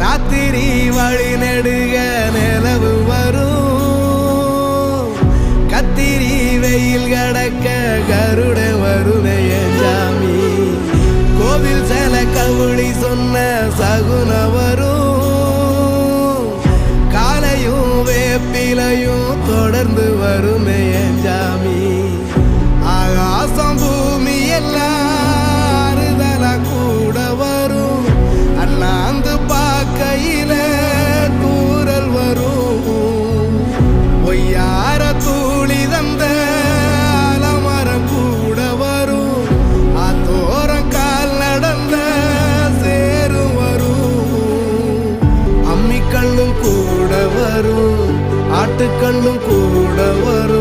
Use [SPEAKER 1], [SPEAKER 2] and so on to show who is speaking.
[SPEAKER 1] ராத்திரி வழி நெடுக நிலவு வரும் கத்திரி வெயில் கடக்க கருட வருமே சாமி கோவில் செல கவுளி சொன்ன சகுன வரும் காலையும் வேப்பிலையும் தொடர்ந்து வருமே சாமி ஆகாசம் பூமி எல்லாருதல கூட வரும் அண்ணாந்து பார்க்கையில தூரல் வரும் பொய்யார தூளி தந்த அலமரம் கூட வரும் ஆத்தோரம் கால் நடந்த சேரும் வரும் அம்மிக்கண்ணும் கூட வரும் ஆட்டுக்கண்ணும் கூட வரும்